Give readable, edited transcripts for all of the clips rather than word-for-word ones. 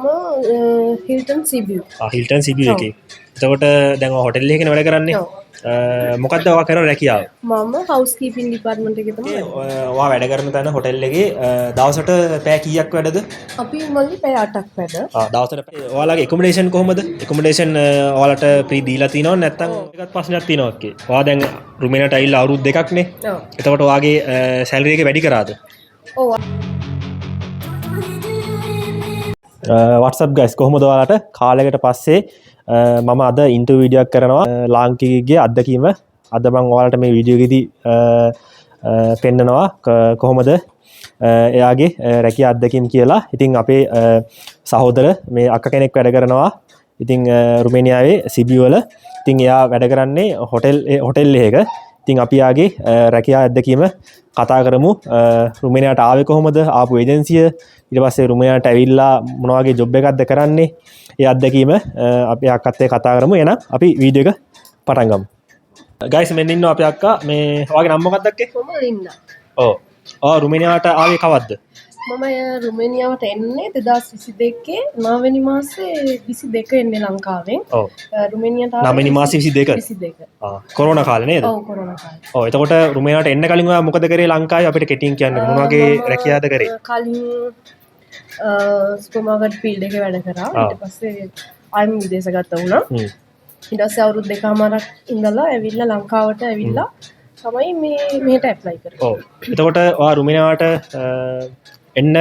මම Hilton සිබියු. Hilton සිබියු එකේ. එතකොට දැන් ඔය හොටෙල් එකේ වැඩ කරන්නේ. මොකක්ද ඔයා කරන රැකියාව? මම හවුස් කීපින් ඩිපාර්ට්මන්ට් එකේ තමයි. ඔයා වැඩ කරන තැන හොටෙල් එකේ දවසට පැය කීයක් වැඩද? අපි මල්ලි පැය 8ක් වැඩ. දවසට ඔයාලගේ ඇකොමඩේෂන් කොහොමද? ඇකොමඩේෂන් ඔයාලට ෆ්‍රී දීලා තියෙනවද නැත්නම් එකක් ප්‍රශ්නයක් තියෙනවද කේ? ඔයා දැන් රුමේනියාට ඇවිල්ලා අවුරුදු දෙකක්නේ. එතකොට ඔයාගේ සැලරි එක වැඩි කරාද? ඔව්. WhatsApp guys කොහොමද ඔයාලට කාලයකට පස්සේ මම අද ඉන්ටර්වියු වීඩියෝ එකක් කරනවා ලාංකිකගේ අත්දැකීම අද මම ඔයාලට මේ වීඩියෝ එකේදී පෙන්නනවා කොහොමද එයාගේ රැකියා අත්දැකීම් කියලා. ඉතින් අපේ සහෝදර මේ අක්ක කෙනෙක් වැඩ කරනවා. ඉතින් රුමේනියාවේ සිබියු වල. ඉතින් එයා වැඩ කරන්නේ හොටෙල් එකක. ඉතින් අපි යාගේ රැකියා අත්දැකීම කතා කරමු. රුමේනියාට ආවේ කොහොමද? ආපු ඒජන්සිය ඊට පස්සේ රුමේනියාට ඇවිල්ලා මොන වගේ ජොබ් එකක්ද කරන්නේ? ඒ අත්දැකීම අපි අක්කත් එක්ක කතා කරමු. එහෙනම් අපි වීඩියෝ එක පටන් ගමු. ගයිස් මෙන්න ඉන්නවා අපේ අක්කා. මේ ඔයාගේ නම මොකක්ද අක්කේ? මම ලින්ඩා. ඔව්. රුමේනියාවට ආවේ කවද්ද? මම රුමේනියාවට එන්නේ 2022 9 වෙනි මාසේ 22 එන්නේ ලංකාවෙන්. ඔව්. රුමේනියාට 9 වෙනි මාසේ 22. 22. කොරෝනා කාලේ නේද? ඔව් කොරෝනා කාලේ. ඔව් එතකොට රුමේනියාවට එන්න කලින් ඔයා මොකද කරේ ලංකාවේ අපිට කෙටියෙන් කියන්න මොන වගේ රැකියාවද කරේ? කලින් සුපර් මාකට් ෆීල්ඩ් එකේ වැඩ කරා. ඊට පස්සේ ආයෙත් විදේශගත වුණා. ඊට පස්සේ අවුරුදු දෙකමාරක් ඉඳලා ඇවිල්ලා ලංකාවට ඇවිල්ලා තමයි මෙහෙට ඇප්ලයි කරේ. ඔව්. එතකොට ඔයා රුමේනියාවට එන්න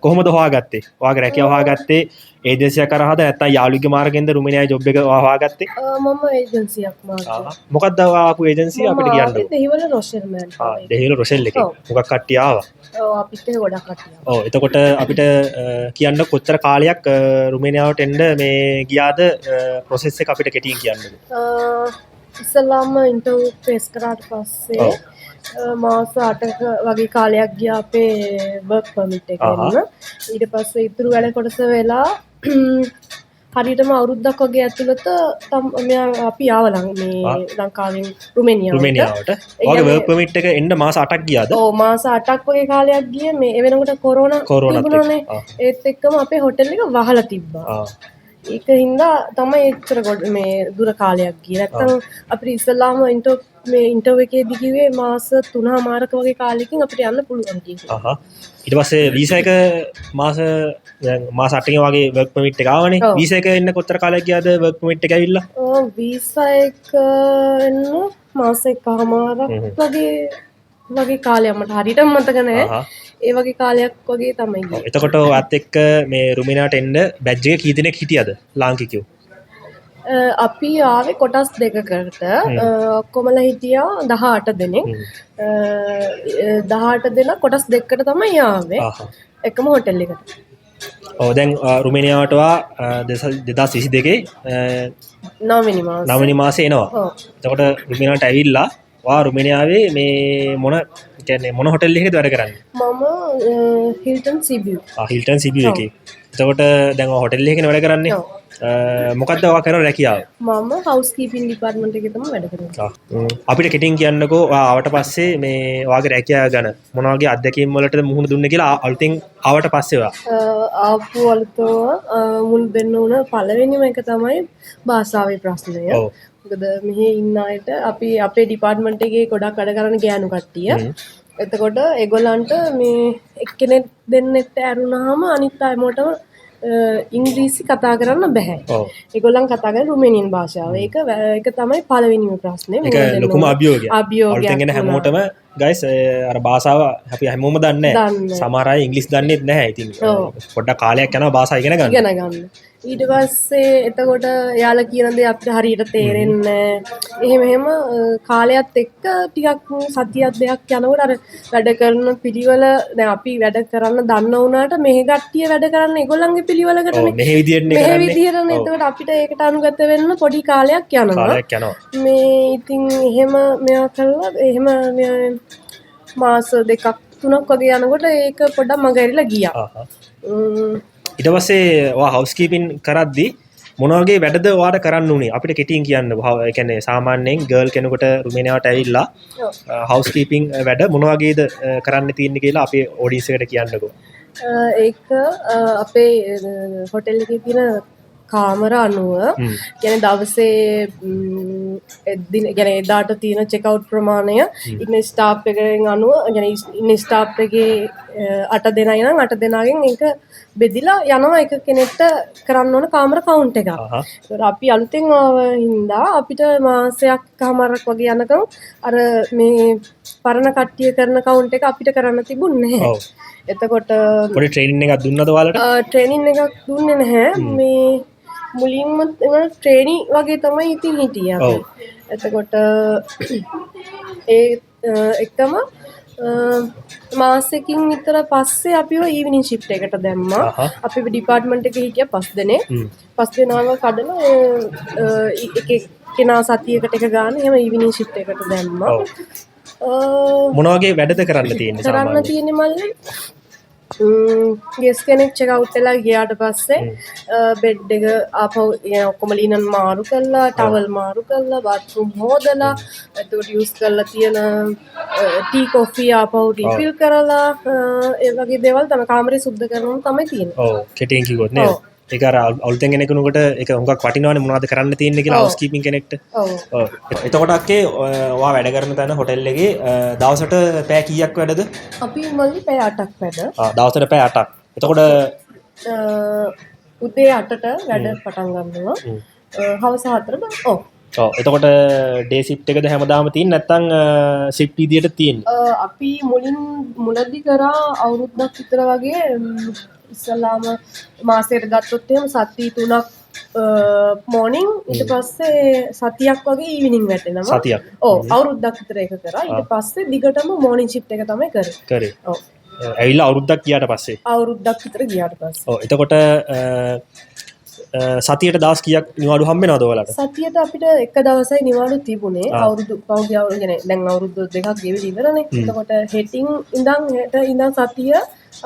කොහොමද හොයාගත්තේ? ඔයාගේ රැකියාව හොයාගත්තේ ඒජන්සියක් කරාද නැත්නම් යාළුවෙක්ගේ මාර්ගෙන්ද රුමේනියාවේ ජොබ් එක ඔයා හොයාගත්තේ? මම ඒජන්සියක් මාර්ගෙන්. මොකක්ද ඔයා ආපු ඒජන්සිය අපිට කියන්න? දෙහිවල රොෂෙල් මෑන්. දෙහිවල රොෂෙල් එකේ. මොකක් කට්ටිය ආවා? ඔව් අපිට ගොඩක් කට්ටිය ආවා. ඔව් එතකොට අපිට කියන්න කොච්චර කාලයක් රුමේනියාවට එන්න මේ ගියාද ප්‍රොසෙස් එක අපිට කෙටියෙන් කියන්නද? ඉස්සල්ලාම ඉන්ටර්වියු ෆේස් කරාට පස්සේ මාස 8ක වගේ කාලයක් ගියා අපේ වර්ක් පර්මිට් එක ගන්න. ඊට පස්සේ ඉතුරු වැඩ කොටස වෙලා හරියටම අවුරුද්දක් වගේ ඇතුළත අපි ආවලන් මේ ලංකාවෙන් රුමේනියාවට. ඔයාගේ වර්ක් පර්මිට් එක එන්න මාස 8ක් ගියාද? ඔව් මාස 8ක් වගේ කාලයක් ගියේ. මේ ඒ වෙනකොට කොරෝනා තිබුණානේ. ඒත් එක්කම අපේ හොටෙල් එක වහලා තිබ්බා. ඒක හින්දා තමයි එච්චර මේ දුර කාලයක් ගියේ. නැත්තම් අපිට ඉස්සල්ලාම ඉන්ටර්වියු එකේදී කිව්වේ මාස 3මාරක වගේ කාලෙකින් අපිට යන්න පුළුවන් කියලා. ඊට පස්සේ වීසා එක මාස 8කින් වගේ වර්ක් පර්මිට් එක ආවනේ. වීසා එක එන්න කොච්චර කාලයක් ගියාද වර්ක් පර්මිට් එක ඇවිල්ලා? වීසා එක එන්න මාස 1මාරක් වගේ කාලයක් මට හරියටම මතක නැහැ. ඒ වගේ කාලයක් වගේ තමයි ගියේ. එතකොට ඔයත් එක්ක මේ රුමේනියාවට එන්න බැජ් එක කී දෙනෙක් හිටියද ලාංකිකයෝ? අපි ආවේ කොටස් දෙකකට. ඔක්කොමලා හිටියා 18 දෙනෙක්. 18 දෙනා කොටස් දෙකකට තමයි ආවේ. එකම හොටෙල් එකට. ඔව් දැන් රුමේනියාවට 2022 9 වෙනි මාසේ එනවා. එතකොට රුමේනියාවට ඇවිල්ලා ඔයා රුමේනියාවේ මේ මොන හොටෙල් එකකද වැඩ කරන්නේ? මම හිල්ටන් සිබියු. හිල්ටන් සිබියු එකේ. එතකොට දැන් ඔය හොටෙල් එකේ වැඩ කරන්නේ. මොකක්ද ඔයා කරන රැකියාව? මම හවුස් කීපින් ඩිපාර්ට්මන්ට් එකේ තමයි වැඩ කරන්නේ. අපිට කෙටින් කියන්නකෝ ඔයා ආවට පස්සේ මේ ඔයාගේ රැකියාව ගැන මොන වගේ අත්දැකීම් වලටද මුහුණ දුන්නේ කියලා අලුතින් ආවට පස්සේ ඔයා. ආපු අලුතව මුල් දෙන්න උන පළවෙනිම එක තමයි භාෂාවේ ප්‍රශ්නය. මොකද මෙහි ඉන්න අයට අපි අපේ ඩිපාර්ට්මන්ට් එකේ ගොඩක් වැඩ කරන ගෑනු කට්ටිය. එතකොට ඒගොල්ලන්ට මේ එක්කෙනෙක් දෙන්නෙක්ට ඇරුණාම අනිත් අයමටම ඉංග්‍රීසි කතා කරන්න බෑ. ඒගොල්ලන් කතා කරන්නේ රුමේනියන් භාෂාව. ඒක තමයි පළවෙනිම ප්‍රශ්නේ. ඒක ලොකුම අභියෝගයක්. අලුතෙන් එන හැමෝටම ගයිස් අර භාෂාව අපි හැමෝම දන්නේ නැහැ. සමහර අය ඉංග්‍රීසි දන්නේ නැහැ. ඉතින් පොඩ්ඩක් කාලයක් යනවා භාෂාව ඉගෙන ගන්න. ඊට පස්සේ එතකොට එයාලා කියන දේ අපිට හරියට තේරෙන්නේ එහෙම කාලයත් එක්ක ටිකක් සතියක් දෙකක් යනකොට අර වැඩ කරන පිළිවෙල දැන් අපි වැඩ කරන්න දන්න වුණාට මෙහි කට්ටිය වැඩ කරන්නේ ඒගොල්ලන්ගේ පිළිවෙලකටනේ. මෙහි විදියටනේ කරන්නේ. මෙහි විදියටනේ. එතකොට අපිට ඒකට අනුගත වෙන්න පොඩි කාලයක් යනවා. මේ ඉතින් එහෙම මෙයා කළා එහෙම මාස දෙකක් තුනක් වගේ යනකොට ඒක පොඩ්ඩක් මගහැරිලා ගියා. ඊට පස්සේ ඔයා හවුස් කීපින් කරද්දි මොන වගේ වැඩද ඔයාට කරන්න උනේ අපිට කෙටියෙන් කියන්න. ඒ කියන්නේ සාමාන්‍යයෙන් ගර්ල් කෙනෙකුට රුමේනියාවට ඇවිල්ලා හවුස් කීපින් වැඩ මොන වගේද කරන්න තියෙන්නේ කියලා අපේ ඔඩියන්ස් එකට කියන්නකෝ. ඒක අපේ හොටෙල් එකේ තියෙන කාමර අනුව කියන්නේ දවසේ ගැන එදාට තියෙන චෙක්අවුට් ප්‍රමාණය ඉන්න ස්ටාෆ් එකෙන් අනුව කියන්නේ ඉන්න ස්ටාෆ් එකේ 8 දෙනයි නම් 8 දෙනාගෙන් ඒක බෙදිලා යනවා එක කෙනෙක්ට කරන්න ඕන කාමර කවුන්ට් එකක්. ඒතර අපි අලුතෙන් ආව හින්දා අපිට මාසයක් කමාරක් වගේ යනකම් අර මේ පරණ කට්ටිය කරන කවුන්ට් එක අපිට කරන්න තිබුණේ නැහැ. එතකොට පොඩි ට්‍රේනින් එකක් දුන්නද ඔයාලට? ට්‍රේනින් එකක් දුන්නේ නැහැ. මේ මුලින්ම ට්‍රේනි වගේ තමයි ඉතින් හිටියේ අපි. එතකොට ඒ එකම මාසෙකින් විතර පස්සේ අපිව ඊවිනිං ෂිෆ්ට් එකට දැම්මා. අපි ඩිපාර්ට්මන්ට් එකේ හිටියා 5 දෙනෙක්. 5 දෙනාම කඩලා එක කෙනා සතියකට එක ගාන එහෙම ඊවිනිං ෂිෆ්ට් එකට දැම්මා. මොන වගේ වැඩද කරන්න තියෙන්නේ සාමාන්‍යයෙන්? කරන්න තියෙන්නේ මල්ලි ගෙස් කෙනෙක් චෙක්අවුට් වෙලා ගියාට පස්සේ බෙඩ් එක ආපහු ඔක්කොම ලිනන් මාරු කරලා ටවල් මාරු කරලා බාත්රූම් හොදලා එතකොට යූස් කරලා තියෙන ටී කොෆි ආපහු රිෆිල් කරලා ඒ වගේ දේවල් තමයි කාමරේ සුද්ධ කරනවා තමයි තියෙන්නේ. ඔව් කෙටියෙන් කිව්වොත් නේද? ඒක අර අලුතෙන් එනකෙනෙකුට ඒක හුඟක් වටිනවනේ මොනවද කරන්න තියෙන්නේ කියලා හවුස් කීපින් කෙනෙක්ට. ඔව්. එතකොට අක්කේ ඔයා වැඩ කරන තැන හොටෙල් එකේ දවසට පැය කීයක් වැඩද? අපි මල්ලි පැය 8ක් වැඩ. දවසට පැය 8ක්. එතකොට උදේ 8ට වැඩ පටන් ගන්නවා. හවස 4ට ඔව්. ඔව්. එතකොට ඩේ ෂිෆ්ට් එකද හැමදාම තියෙන්නේ නැත්නම් ෂිෆ්ට් විදියට තියෙන්නේ? අපි මුලදී කරා අවුරුද්දක් විතර වගේ ඉස්සලාම මාසෙට ගත්තොත් එහෙම සති 3ක් මෝර්නින් ඊට පස්සේ සතියක් වගේ ඊවිනිං වැටෙනවා. සතියක්. ඔව් අවුරුද්දක් විතර ඒක කරා. ඊට පස්සේ දිගටම මෝර්නින් ෂිෆ්ට් එක තමයි කරේ. ඔව්. ඇවිල්ලා අවුරුද්දක් ගියාට පස්සේ. අවුරුද්දක් විතර ගියාට පස්සේ. ඔව්. එතකොට සතියට දවස් කීයක් නිවාඩු හම්බෙනවද ඔයාලට? සතියට අපිට එක දවසයි නිවාඩු තිබුණේ. අවුරුදු පහුගිය අවුරුදු කියන්නේ දැන් අවුරුදු දෙකක් ගෙවිලා ඉවරනේ. එතකොට හෙටින් ඉඳන් සතිය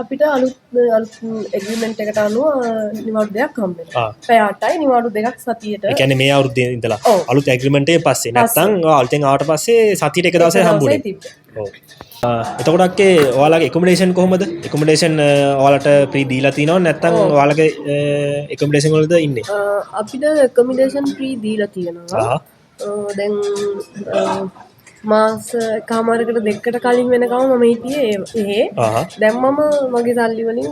අපිට අලුත් එග්‍රීමන්ට් එකට අනුව නිවාඩු දෙකක් හම්බෙනවා. පැය 8යි නිවාඩු දෙකක් සතියට. ඒ කියන්නේ මේ අවුරුද්දේ ඉඳලා අලුත් එග්‍රීමන්ට් එකේ පස්සේ නැත්නම් අලුතෙන් ආවට පස්සේ සතියට එක දවසයි හම්බුනේ. ඔව්. එතකොට අක්කේ ඔයාලගේ එකමඩේෂන් කොහොමද? එකමඩේෂන් ඔයාලට ෆ්‍රී දීලා තියෙනවද නැත්නම් ඔයාලගේ එකමඩේෂන් වලද ඉන්නේ? අපිට එකමඩේෂන් ෆ්‍රී දීලා තියෙනවා. දැන් මාස කමාරකට දෙකකට කලින් වෙනකම් මම හිටියේ එහෙ. දැන් මම මගේ සල්ලි වලින්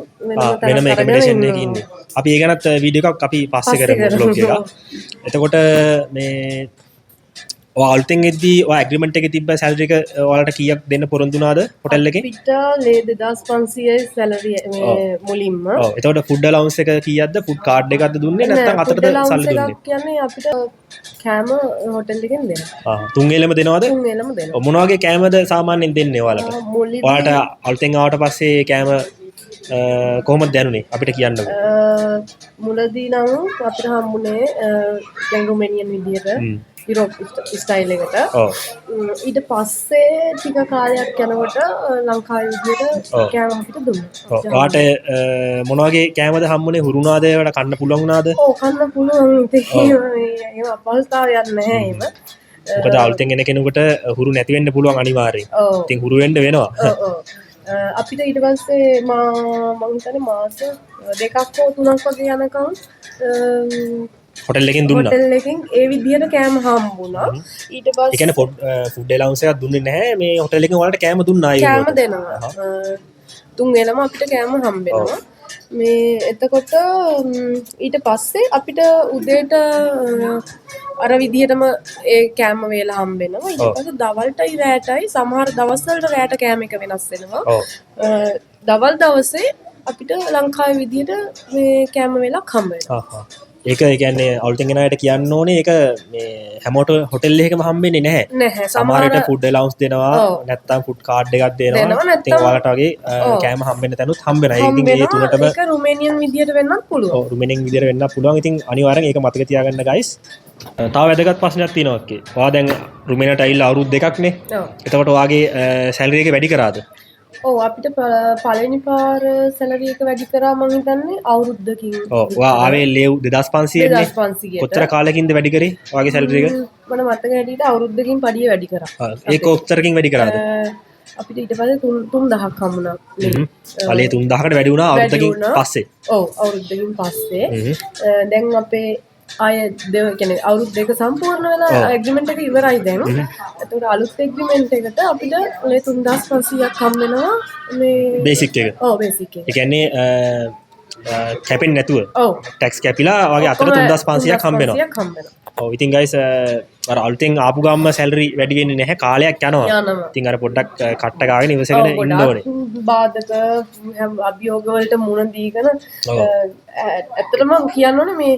වෙනම එකමඩේෂන් එකක ඉන්නේ. අපි ඒ ගැනත් වීඩියෝ එකක් අපි පස්සේ කරමු බ්ලොග් එක. එතකොට මේ අලුතෙන් එද්දී ඔය ඇග්‍රීමන්ට් එකේ තිබ්බ සැලරි එක ඔයාලට කීයක් දෙන්න පොරොන්දු වුණාද හොටෙල් එකේ? අපිට 2500යි සැලරි මේ මුලින්ම. ඔව්. එතකොට ෆුඩ් අලවුන්ස් එක කීයක්ද? ෆුඩ් කාඩ් එකක්ද දුන්නේ නැත්නම් අතටද සල්ලි දුන්නේ? කියන්නේ අපිට කෑම හොටෙල් එකෙන් දෙනවා. තුන් වේලම දෙනවද? තුන් වේලම දෙනවා. මොන වගේ කෑමද සාමාන්‍යයෙන් දෙන්නේ ඔයාලට? ඔයාලට අලුතෙන් ආවට පස්සේ කෑම කොහොමද දැනුනේ අපිට කියන්නකෝ. මුලදී නම් අපිට හම්බුනේ දැන් රුමේනියන් විදියට යුරෝප් ස්ටයිල් එකට. ඊට පස්සේ ටික කාලයක් යනකොට ලංකාවේ විදියට කෑම අපිට දුන්නා. ඔයාට මොන වගේ කෑමද හම්බුනේ? හුරුනාද? ඒවට කන්න පුළුවන් වුණාද? ඔව් කන්න පුළුවන්. ඒව අපහසුතාවයක් නැහැ එහෙම. මොකද අලුතෙන් එන කෙනෙකුට හුරු නැති වෙන්න පුළුවන් අනිවාර්යෙන්. ඉතින් හුරු වෙන්න වෙනවා. අපිට ඊට පස්සේ මම හිතන්නේ මාස දෙකක් හෝ තුනක් වගේ යනකම් හොටෙල් එකෙන් දුන්නා. හොටෙල් එකෙන් ඒ විදියට කෑම හම්බුණා. ඊට පස්සේ ඒ කියන්නේ ෆුඩ් ඇලවුන්ස් එකක් දුන්නේ නැහැ. මේ හොටෙල් එකෙන් ඔයාලට කෑම දුන්නා අයියෝ. කෑම දෙනවා. තුන් වෙලම අපිට කෑම හම්බෙනවා. මේ එතකොට ඊට පස්සේ අපිට උදේට අර විදිහටම ඒ කෑම වේල හම්බෙනවා. ඊට පස්සේ දවල්ටයි රෑටයි සමහර දවස්වලට රෑට කෑම එක වෙනස් වෙනවා. දවල් දවසේ අපිට ලංකාවේ විදිහට මේ කෑම වේලක් හම්බ වෙනවා. ඒක ඒ කියන්නේ අලුතෙන් එන අයට කියන්න ඕනේ ඒක මේ හැමෝට හොටෙල් එකකම හම්බෙන්නේ නැහැ. නැහැ. සමහරට ෆුඩ් ඇලවුන්ස් දෙනවා නැත්නම් ෆුඩ් කාඩ් එකක් දෙනවා. ඉතින් ඔයාලට වගේ කෑම හම්බෙන්න තැනුත් හම්බෙනවා. ඉතින් මේ තුනටම ඒක රුමේනියන් විදියට වෙන්නත් පුළුවන්. ඔව් රුමේනියන් විදියට වෙන්නත් පුළුවන්. ඉතින් අනිවාර්යෙන් ඒක මතක තියාගන්න guys. තව වැදගත් ප්‍රශ්නයක් තියෙනවා අක්කේ. ඔයා දැන් රුමේනියාට ඇවිල්ලා අවුරුදු දෙකක්නේ. එතකොට ඔයාගේ සැලරි එක වැඩි කරාද? ඔව් අපිට පළවෙනි පාර සැලරි එක වැඩි කරා මම හිතන්නේ අවුරුද්දකින්. ඔව් ඔයා ආවේ ලේව් 2500 නේ. 2500. කොච්චර කාලෙකින්ද වැඩි කරේ ඔයාගේ සැලරි එක? මම මතක හැටියට අවුරුද්දකින් පඩිය වැඩි කරා. ඒක කොච්චරකින් වැඩි කරාද? අපිට ඊට පස්සේ 3000ක් හම්බුණා මේ කලේ 3000කට වැඩි වුණා අවුරුද්දකින් පස්සේ. ඔව් අවුරුද්දකින් පස්සේ දැන් අපේ අය කියන්නේ අවුරුදු දෙක සම්පූර්ණ වෙලා ඇග්‍රීමන්ට් එක ඉවරයි දැන්. එතකොට අලුත් ඇග්‍රීමන්ට් එකට අපිට ඔය 3500ක් හම්බ වෙනවා මේ බේසික් එක. ඔව් බේසික් එක. ඒ කියන්නේ කැපෙන්නේ නැතුව. ඔව්. ටැක්ස් කැපිලා වගේ අතට 3500ක් හම්බ වෙනවා. ඔව් ඉතින් ගයිස් අර අලුතෙන් ආපු ගාම සැලරි වැඩි වෙන්නේ නැහැ කාලයක් යනවා. ඉතින් අර පොඩ්ඩක් කට්ට ගාගෙන ඉවසගෙන ඉන්න ඕනේ. බාධක අභියෝග වලට මුහුණ දීගෙන ඇත්තටම කියන්න ඕනේ මේ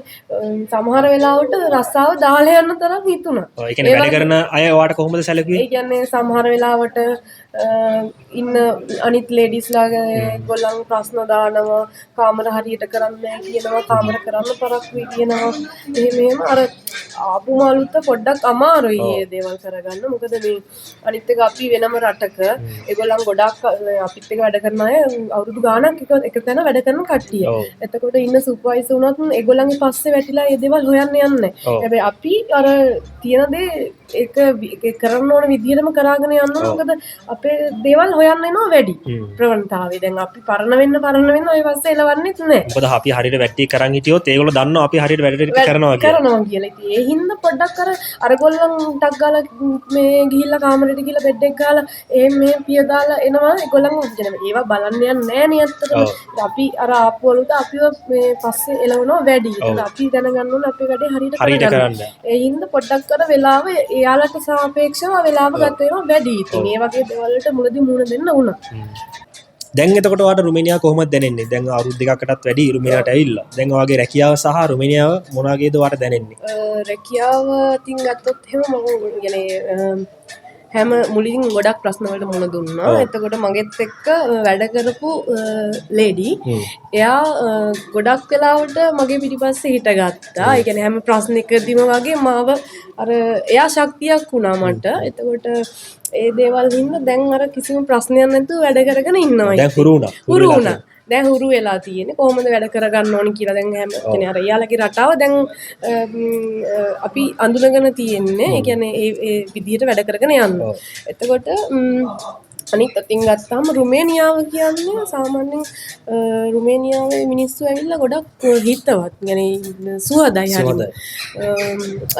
සමහර වෙලාවට රස්සාව දාලා යන්න තරම් හිතුණා. ඔව් ඒ කියන්නේ වැඩ කරන අය ඔයාට කොහොමද සැලකුවේ? ඒ කියන්නේ සමහර වෙලාවට ඉන්න අනිත් ලේඩිස්ලා ගොල්ලන් ප්‍රශ්න දානවා කාමර හරියට කරන්නේ නැහැ කියනවා කාමර කරන්න පරක්කුයි කියනවා එහෙම අර ආපු මාළුත් පොඩ්ඩක් අමාරුයි මේ දේවල් කරගන්න මොකද මේ අනිත් එක අපි වෙනම රටක ඒගොල්ලන් ගොඩක් අපිත් එක්ක වැඩ කරන අය අවුරුදු ගාණක් එක තැන වැඩ කරන කට්ටිය. එතකොට ඉන්න සුපර්වයිසර් උනත් ඒගොල්ලන්ගේ පස්සේ වැටිලා මේ දේවල් හොයන්න යන්නේ. හැබැයි අපි අර තියෙන දේ ඒක කරන්න ඕන විදිහටම කරාගෙන යන්න ඕන මොකද අපේ දේවල් හොයන්න එනවා වැඩි ප්‍රවණතාවය. දැන් අපි පරණ වෙන්න ඔය පස්සේ එලවන්නෙත් නැහැ. මොකද අපි හරියට වැටි කරන් හිටියොත් ඒගොල්ලෝ දන්නවා අපි හරියට වැඩ ටික කරනවා කියලා. ඉතින් ඒ හින්දා පොඩ්ඩක් අර ගොල්ලන් ටක් ගාලා මේ ගිහිල්ලා කාමරේට ගිහිල්ලා බෙඩ් එක ගාලා මේ පිය දාලා එනවා. ඒගොල්ලන් ඒවා බලන්න යන්නේ නැහැ නේ අත්තටම. අපි අර ආපු වලුද අපිව මේ පස්සේ එලවනවා වැඩි. ඒක අපි දැනගන්න ඕනේ අපේ වැඩේ හරියට කරගන්න. ඒ හින්දා පොඩ්ඩක් අර වෙලාව එයාලට සාපේක්ෂව වෙලාව ගත වෙනවා වැඩි. ඉතින් ඒ වගේ දේවල් වලට මුලදී මුණ දෙන්න වුණා. දැන් එතකොට ඔයාලට රුමේනියාව කොහොමද දැනෙන්නේ? දැන් අවුරුදු දෙකකටත් වැඩි රුමේනියාවට ඇවිල්ලා. දැන් ඔයාගේ රැකියාව සහ රුමේනියාව මොන වගේද ඔයාලට දැනෙන්නේ? රැකියාව ඉතින් ගත්තොත් එහෙම මම කියන්නේ හැම මුලින් ගොඩක් ප්‍රශ්න වලට මුහුණ දුන්නා. එතකොට මගෙත් එක්ක වැඩ කරපු ලේඩි එයා ගොඩක් වෙලාවට මගේ පිටිපස්සේ හිටගත්තා. ඒ කියන්නේ හැම ප්‍රශ්නයකදීම වගේ මාව අර එයා ශක්තියක් වුණා මට. එතකොට ඒ දේවල් හින්දා දැන් අර කිසිම ප්‍රශ්නයක් නැතුව වැඩ කරගෙන ඉන්නවා. දැන් හුරු වුණා. දැන් හුරු වෙලා තියෙන්නේ කොහොමද වැඩ කරගන්න ඕනි කියලා දැන් හැම කියන්නේ අර එයාලගේ රටාව දැන් අපි අඳුනගෙන තියෙන්නේ. ඒ කියන්නේ ඒ විදිහට වැඩ කරගෙන යන්න. එතකොට අනිත් අතින් ගත්තාම රුමේනියාව කියන්නේ සාමාන්‍යයෙන් රුමේනියාවේ මිනිස්සු ඇවිල්ලා ගොඩක් හිතවත්. يعني සුවදයි හරිම.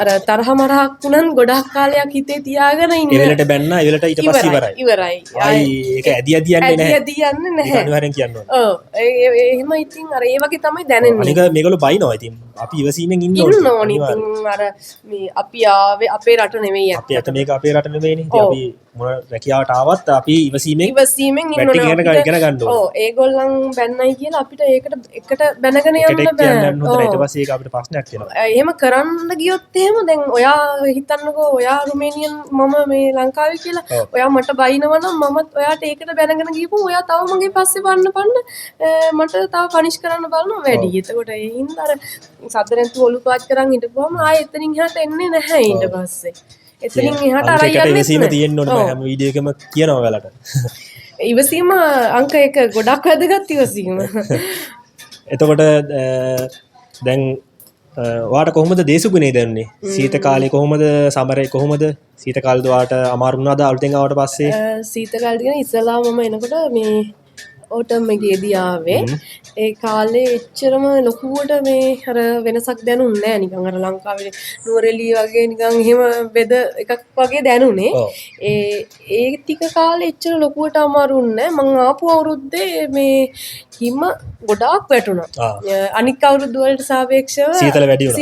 අර තරහ මරහක් වුණත් ගොඩක් කාලයක් හිතේ තියාගෙන ඉන්න. ඒ වෙලට බැන්නා ඒ වෙලට ඊට පස්සේ ඉවරයි. ආයි ඒක ඇදි යන්නේ නැහැ. ඇදි යන්නේ නැහැ. අනිවාර්යෙන් කියන්න ඕනේ. ඔව්. එහෙම ඉතින් අර ඒ වගේ තමයි දැනෙන්නේ. අනික මේගොල්ලෝ බයිනවා ඉතින්. අපි ඉවසීමෙන් ඉන්න ඕනේ. ඉතින් අර මේ අපි ආවේ අපේ රට නෙමෙයි. අපි අත මේක අපේ රට නෙමෙයිනේ. ඉතින් අපි මොන රැකියාවට ආවත් අපි ඉවසීමෙන් ඉන්න ඕනේ. ඉගෙන ගන්න ඕනේ. ඔව් ඒගොල්ලන් බැන්නයි කියලා අපිට ඒකට එකට බැනගෙන යන්න බෑ. ඊට පස්සේ ඒක අපිට ප්‍රශ්නයක් වෙනවා. එහෙම කරන්න ගියොත් එහෙම දැන් ඔයා හිතන්නකෝ ඔයා රුමේනියන් මම මේ ලංකාවේ කියලා ඔයා මට බයිනවා නම් මමත් ඔයාට ඒකට බැනගෙන ගියපුම ඔයා තව මගේ පස්සේ පන්න මට තව පනිෂ් කරන්න බලනවා වැඩි. එතකොට ඒ හින්දා අර සතරෙන්තු ඔලු පාත් කරන් හිටපුවම ආයෙ එතනින් එහාට එන්නේ නැහැ ඊට පස්සේ. එතනින් එහාට අර යන්නේ ඉවසීම තියෙන්න ඕනේ. මම හැම වීඩියෝ එකම කියනවා ඔයාලට. ඉවසීම අංක 1 ගොඩක් වැදගත් ඉවසීම. එතකොට දැන් ඔයාට කොහොමද දේශගුණේ දැනුනේ? සීත කාලේ කොහොමද සමරේ කොහොමද? සීත කාලේද ඔයාට අමාරු වුණාද අලුතෙන් ආවට පස්සේ? සීත කාලේ කියන ඉස්සලා මම එනකොට මේ ඕටම් එකේදී ආවේ. ඒ කාලේ එච්චරම ලොකුවට මේ අර වෙනසක් දැනුන්නේ නැහැ. නිකන් අර ලංකාවේ නුවරඑළිය වගේ නිකන් එහෙම බෙද එකක් වගේ දැනුනේ. ඒ ටික කාලේ එච්චර ලොකුවට අමාරුන්නේ නැහැ. මං ආපු අවුරුද්දේ මේ හිම ගොඩාක් වැටුණා. අනික් අවුරුදු වලට සාපේක්ෂව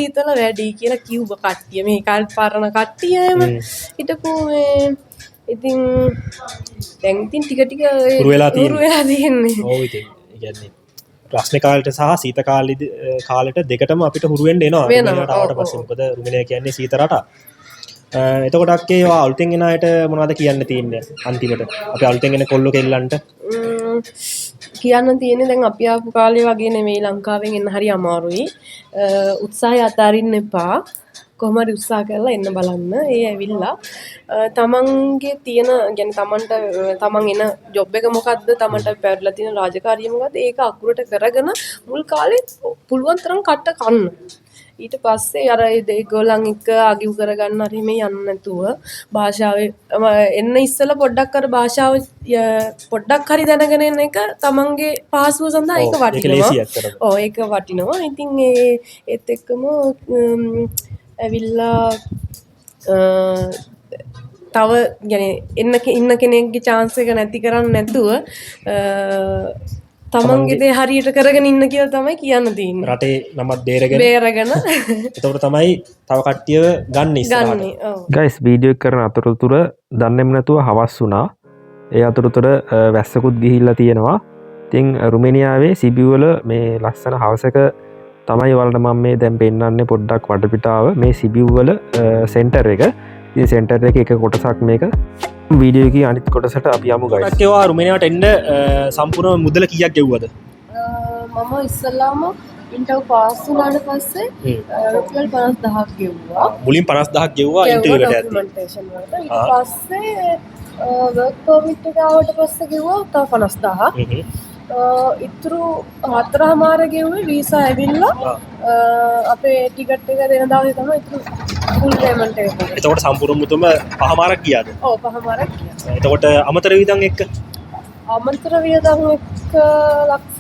සීතල වැඩි කියලා කිව්ව කට්ටිය. මේ කාලේ පරණ කට්ටිය එහෙම හිටපු මේ ඉතින් දැන් ඉතින් ටික ටික හුරු වෙලා තියෙන්නේ. ඔව් ඉතින් ඒ කියන්නේ රස්නේ කාලේට සහ සීත කාලෙට දෙකටම අපිට හුරු වෙන්න එනවා. රුමේනියාවට ආවට පස්සේ මොකද රුමේනියා කියන්නේ සීත රටක්. එතකොට අක්කේ ඔයා අලුතෙන් එන අයට මොනවද කියන්න තියෙන්නේ අන්තිමට? අපි අලුතෙන් එන කොල්ලෝ කෙල්ලන්ට කියන්න තියෙන්නේ දැන් අපි ආපු කාලේ වගේ නෙමෙයි ලංකාවෙන් එන්න හරි අමාරුයි. උත්සාහය අතාරින්න එපා. කොහොම හරි උත්සාහ කරලා එන්න බලන්න. ඒ ඇවිල්ලා තමන්ගේ තියෙන يعني තමන් එන ජොබ් එක මොකද්ද? තමන්ට පැවරලා තියෙන රාජකාරිය මොකද්ද? ඒක අකුරට කරගෙන මුල් කාලේ පුළුවන් තරම් කට කන්න. ඊට පස්සේ අර ඒගොල්ලන් එක්ක ආගිව් කරගන්න හරි මේ යන්න නැතුව භාෂාවේ එන්න ඉස්සෙල්ලා පොඩ්ඩක් අර භාෂාව පොඩ්ඩක් හරි දැනගෙන එන එක තමන්ගේ පහසුව සඳහා ඒක වටිනවා. ඔව් ඒක වටිනවා. ඉතින් ඒත් එක්කම ඇවිල්ලා තව يعني ඉන්න කෙනෙක්ගේ chance එක නැති කරන්නේ නැතුව තමන්ගේ දේ හරියට කරගෙන ඉන්න කියලා තමයි කියන්න තියෙන්නේ. රටේ නමත් බේරගෙන එතකොට තමයි තව කට්ටියව ගන්න ඉස්සරහට. ගයිස් වීඩියෝ කරන අතරතුර දන්නේම නැතුව හවස් වුණා. ඒ අතරතුර වැස්සකුත් ගිහිල්ලා තියෙනවා. ඉතින් රුමේනියාවේ සිබිව් වල මේ ලස්සන හවසක තමයි වලට මම මේ දැන් පෙන්නන්නේ පොඩ්ඩක් වටපිටාව මේ සිබිව් වල සෙන්ටර් එක. ඉතින් සෙන්ටර් එකේ එක කොටසක් මේක. වීඩියෝ එකේ අනිත් කොටසට අපි යමු ගයිස්. ඒවා රුමේනියාවට එන්න සම්පූර්ණ මුදල කීයක් ගෙව්වද? මම ඉස්සල්ලාම ඉන්ටර්වයුව පාස් වුණාට පස්සේ රුපියල් 50000ක් ගෙව්වා. මුලින් 50000ක් ගෙව්වා ඉන්ටර්වයුව එකට යද්දී. ඊට පස්සේ වර්ක් පර්මිට් එක ආවට පස්සේ ගෙව්වා තව 50000ක්. ඉතුරු 4මාර ගෙව්වේ වීසා ඇවිල්ලා අපේ ටිකට් එක දෙන දවසේ තමයි ඉතුරු ෆුල් පේමන්ට් එක. එතකොට සම්පූර්ණ මුතුම 5මාරක් ගියාද? ඔව් 5මාරක් ගියා. එතකොට අමතර වියදම් එක්ක අමතර වියදම් එක්ක ලක්ෂ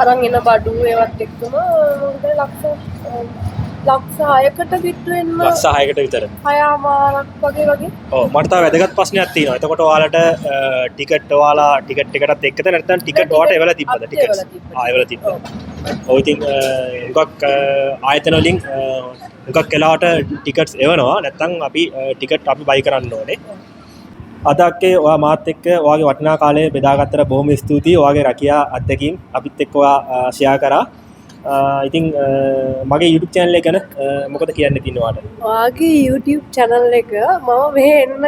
අරන් එන බඩු ඒවත් එක්කම ලක්ෂ 6කට විතර ලක්ෂ 6කට විතර 6මාරක් වගේ. ඔව් මට තව වැදගත් ප්‍රශ්නයක් තියෙනවා. එතකොට ඔයාලට ටිකට් එකටත් එක්කද නැත්නම් ටිකට් ඔයාලට එවලා තිබ්බද? ටිකට්ස් එවලා තිබ්බා. ඔව් ඉතින් උගක් ආයතන වලින් උගක් වෙලාවට ටිකට්ස් එවනවා. නැත්නම් අපි ටිකට් අපි බයි කරන්න ඕනේ. අද අක්කේ ඔයා මාත් එක්ක ඔයාගේ වටිනා කාලය බෙදාගත්තට බොහොම ස්තුතියි. ඔයාගේ රැකියා අත්දැකීම් අපිත් එක්ක ඔයා ෂෙයා කරා. ඉතින් මගේ YouTube channel එක ගැන මොකද කියන්න තියෙන්නේ ඔයාට? ඔයාගේ YouTube channel එක මම මෙහෙ එන්න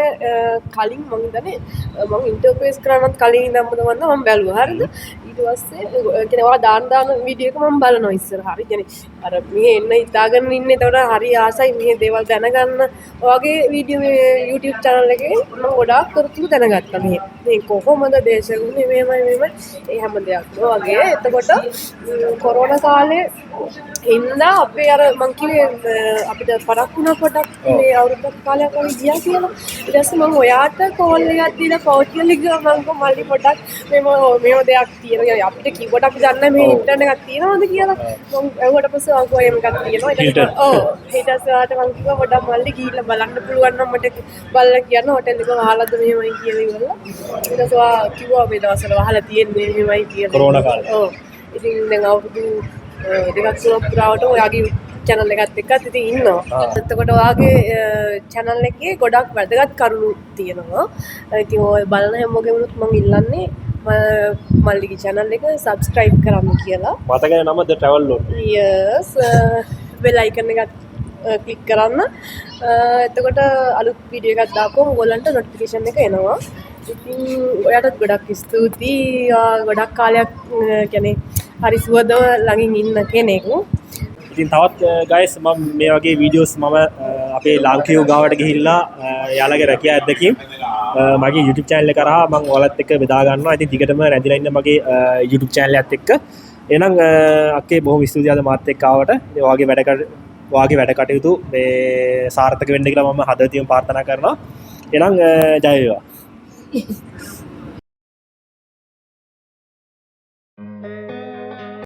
කලින් මම හිතන්නේ මම ඉන්ටර්ෆේස් කරන්නත් කලින් ඉඳන්ම තමයි මම බැලුවා. හරිද? ඊට පස්සේ කියන්නේ ඔයා දාන වීඩියෝ එක මම බලනවා ඉස්සරහ. හරි. කියන්නේ අර මෙහෙ එන්න හිතාගෙන ඉන්නේ. ඒතකොට හරි ආසයි මෙහෙ දේවල් දැනගන්න. ඔයාගේ වීඩියෝ YouTube channel එකේ මම ගොඩාක් තොරතුරු දැනගත්තා මෙහෙ. මේ කොහොමද දේශගුණේ මෙහෙමයි ඒ හැම දෙයක්ම වගේ. එතකොට කොරෝනා කාලේ හින්දා අපේ අර මං කිව්වේ අපිට පරක් වුණා පොඩක් මේ අවුරුද්දක් කාලයක් වගේ ගියා කියලා. ඊට පස්සේ මම ඔයාට කෝල් එකක් දීලා පෞද්ගලික මං කො මල්ලි පොඩක් මේව දෙයක් තියෙනවා. අපිට කිව්වට අපි දන්නේ මේ ඉන්ටර්නෙට් එකක් තියෙනවද කියලා. මං ඇහුවට පස්සේ ආ කොහේ එකක් තියෙනවා. ඊට පස්සේ ඊට පස්සේ ආට මං කිව්වා පොඩක් මල්ලි ගිහිල්ලා බලන්න පුළුවන් නම් මට බලලා කියන්න හොටෙල් එක වහලාද මෙහෙමයි කියලා ඉවරලා. ඊට පස්සේ ආ කිව්වා මේ දවස්වල වහලා තියෙන්නේ මෙහෙමයි කියලා. කොරෝනා කාලේ. ඔව්. ඉතින් දැන් අවුරුදු දෙකක් තුනක් පුරාවට ඔයාගේ channel එකත් එක්කත් ඉතින් ඉන්නවා. එතකොට ඔයාගේ channel එකේ ගොඩක් වැදගත් කරුණු තියෙනවා. ඉතින් ඔය බලන හැමෝගෙමනුත් මම ඉල්ලන්නේ මල්ලිගේ channel එක subscribe කරන්න කියලා. මතකද නම The Travel Lord? Yes. bell icon එකත් click කරන්න. එතකොට අලුත් වීඩියෝ එකක් දාපුවම ඔයගොල්ලන්ට notification එක එනවා. ඉතින් ඔයාටත් ගොඩක් ස්තුතියි. ගොඩක් කාලයක් කියන්නේ හරි සුවදව ළඟින් ඉන්න කෙනෙකු. ඉතින් තවත් ගයිස් මම මේ වගේ වීඩියෝස් මම අපේ ලාංකිකයෝ ගාවට ගිහිල්ලා යාළගේ රැකියා අත්දැකීම් මගේ YouTube channel එක කරා මම ඔයාලත් එක්ක බෙදා ගන්නවා. ඉතින් ටිකටම රැඳිලා ඉන්න මගේ YouTube channel එකත් එක්ක. එහෙනම් අක්කේ බොහොම ස්තුතියි අද මාත් එක්ක ආවට. ඔයාගේ වැඩ කටයුතු මේ සාර්ථක වෙන්න කියලා මම හදවතින්ම ප්‍රාර්ථනා කරනවා. එහෙනම් ජය වේවා.